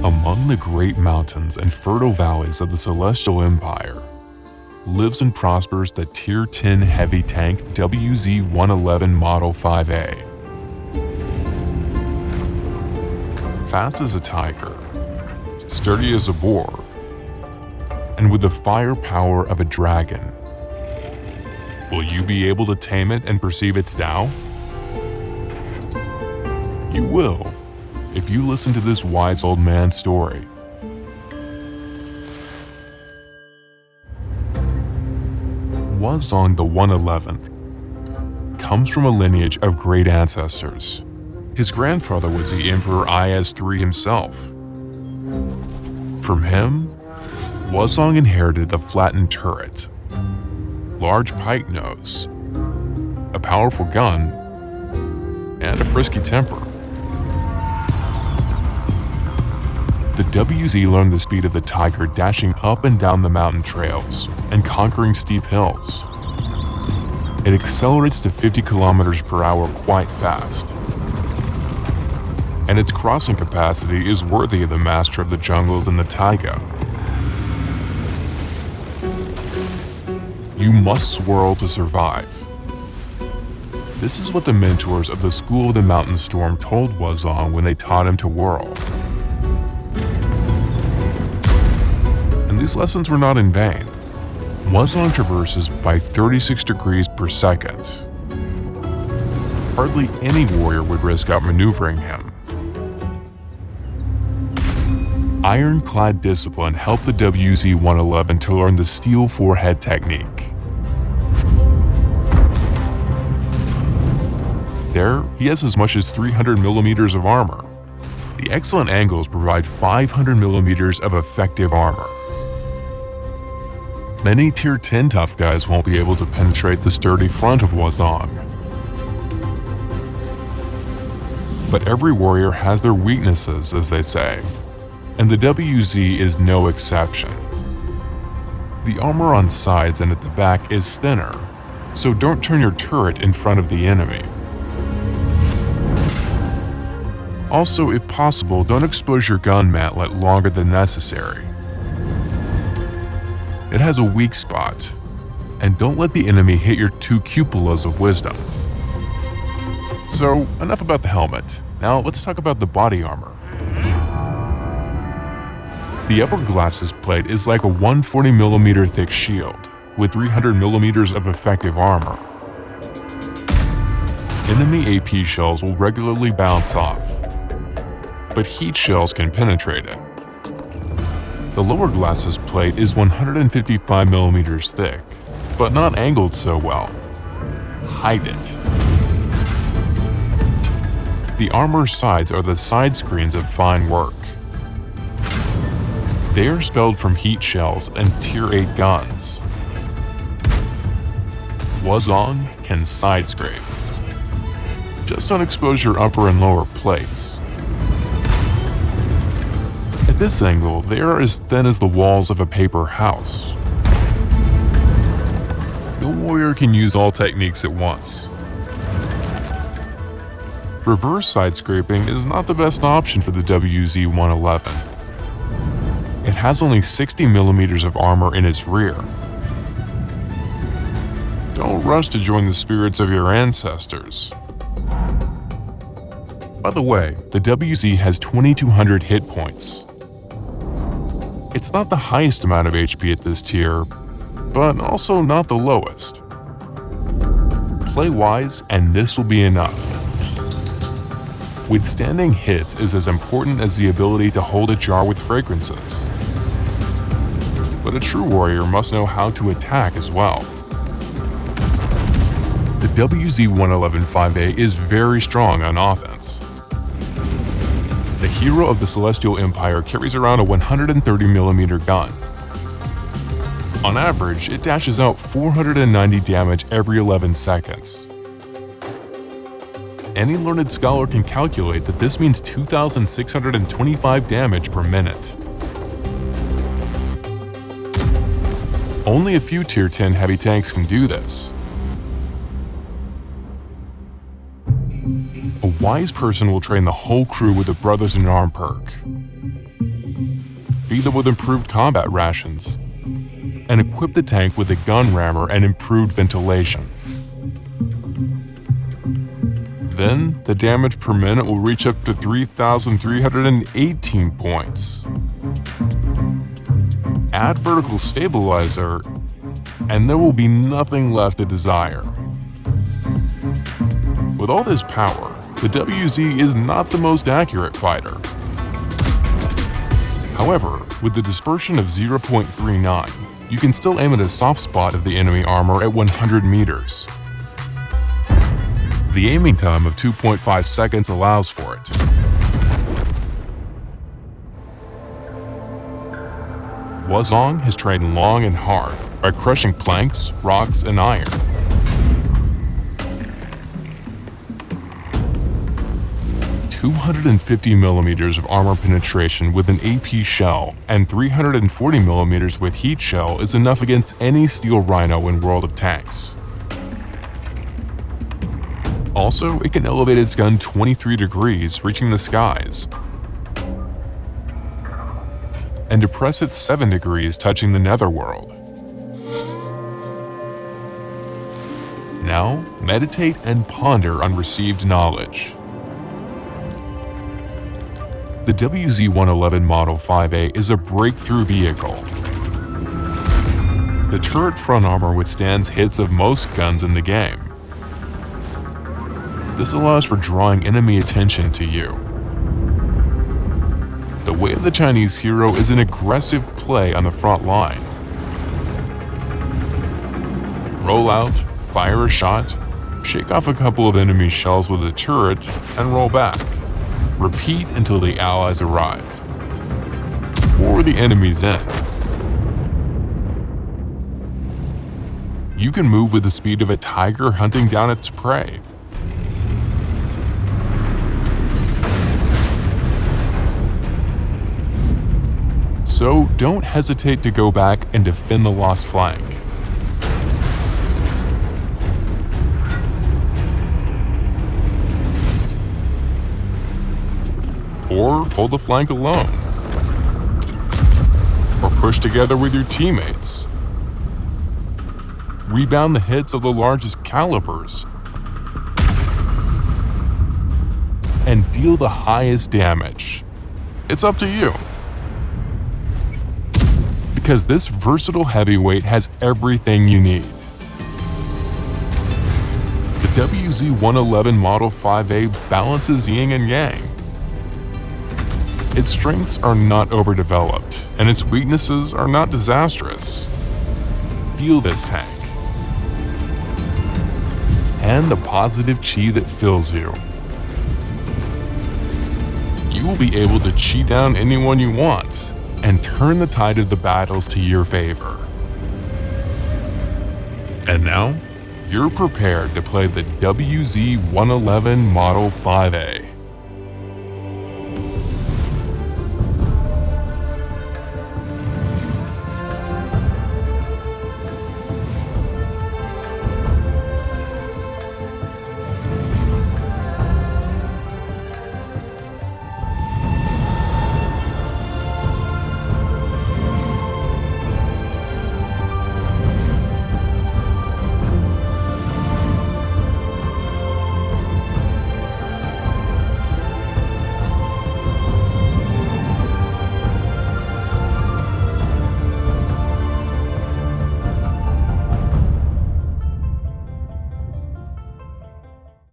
Among the great mountains and fertile valleys of the Celestial Empire, lives and prospers the Tier 10 heavy tank WZ-111 Model 5A. Fast as a tiger, sturdy as a boar, and with the firepower of a dragon. Will you be able to tame it and perceive its Tao? You will, if you listen to this wise old man's story. Wuzong the 111th comes from a lineage of great ancestors. His grandfather was the Emperor IS-3 himself. From him, Wuzong inherited the flattened turret, large pike nose, a powerful gun, and a frisky temper. The WZ learned the speed of the tiger, dashing up and down the mountain trails and conquering steep hills. It accelerates to 50 kilometers per hour quite fast, and its crossing capacity is worthy of the master of the jungles in the taiga. You must swirl to survive. This is what the mentors of the School of the Mountain Storm told Wuzong when they taught him to whirl. And these lessons were not in vain. Wuzong traverses by 36 degrees per second. Hardly any warrior would risk outmaneuvering him. Ironclad discipline helped the WZ-111 to learn the steel forehead technique. There, he has as much as 300 millimeters of armor. The excellent angles provide 500 millimeters of effective armor. Many Tier 10 tough guys won't be able to penetrate the sturdy front of Wuzong. But every warrior has their weaknesses, as they say, and the WZ is no exception. The armor on sides and at the back is thinner, so don't turn your turret in front of the enemy. Also, if possible, don't expose your gun mantlet longer than necessary. It has a weak spot, and don't let the enemy hit your 2 cupolas of wisdom. So, enough about the helmet. Now let's talk about the body armor. The upper glasses plate is like a 140mm thick shield, with 300mm of effective armor. Enemy AP shells will regularly bounce off, but heat shells can penetrate it. The lower glasses plate is 155mm thick, but not angled so well. Hide it. The armor sides are the side screens of fine work. They are spelled from heat shells and Tier 8 guns. Wuzong can side scrape. Just don't expose your upper and lower plates. At this angle, they are as thin as the walls of a paper house. No warrior can use all techniques at once. Reverse side scraping is not the best option for the WZ-111. It has only 60mm of armor in its rear. Don't rush to join the spirits of your ancestors. By the way, the WZ has 2200 hit points. It's not the highest amount of HP at this tier, but also not the lowest. Play wise, and this will be enough. Withstanding hits is as important as the ability to hold a jar with fragrances. But a true warrior must know how to attack as well. The WZ-111 5A is very strong on offense. The hero of the Celestial Empire carries around a 130mm gun. On average, it dashes out 490 damage every 11 seconds. Any learned scholar can calculate that this means 2,625 damage per minute. Only a few Tier 10 heavy tanks can do this. A wise person will train the whole crew with a Brothers in Arm perk. Feed them with improved combat rations, and equip the tank with a gun rammer and improved ventilation. Then, the damage per minute will reach up to 3,318 points. Add vertical stabilizer, and there will be nothing left to desire. With all this power, the WZ is not the most accurate fighter. However, with the dispersion of 0.39, you can still aim at a soft spot of the enemy armor at 100 meters. The aiming time of 2.5 seconds allows for it. Wuzong has trained long and hard by crushing planks, rocks, and iron. .250mm of armor penetration with an AP shell and 340mm with heat shell is enough against any steel rhino in World of Tanks. Also, it can elevate its gun 23 degrees, reaching the skies, and depress it 7 degrees, touching the netherworld. Now, meditate and ponder on received knowledge. The WZ-111 Model 5A is a breakthrough vehicle. The turret front armor withstands hits of most guns in the game. This allows for drawing enemy attention to you. The way of the Chinese hero is an aggressive play on the front line. Roll out, fire a shot, shake off a couple of enemy shells with a turret, and roll back. Repeat until the allies arrive, or the enemy's end. You can move with the speed of a tiger hunting down its prey. So don't hesitate to go back and defend the lost flank. Or hold the flank alone. Or push together with your teammates. Rebound the hits of the largest calibers. And deal the highest damage. It's up to you. Because this versatile heavyweight has everything you need. The WZ-111 Model 5A balances yin and yang. Its strengths are not overdeveloped, and its weaknesses are not disastrous. Feel this tank, and the positive chi that fills you. You will be able to chi down anyone you want, and turn the tide of the battles to your favor. And now, you're prepared to play the WZ-111 Model 5A.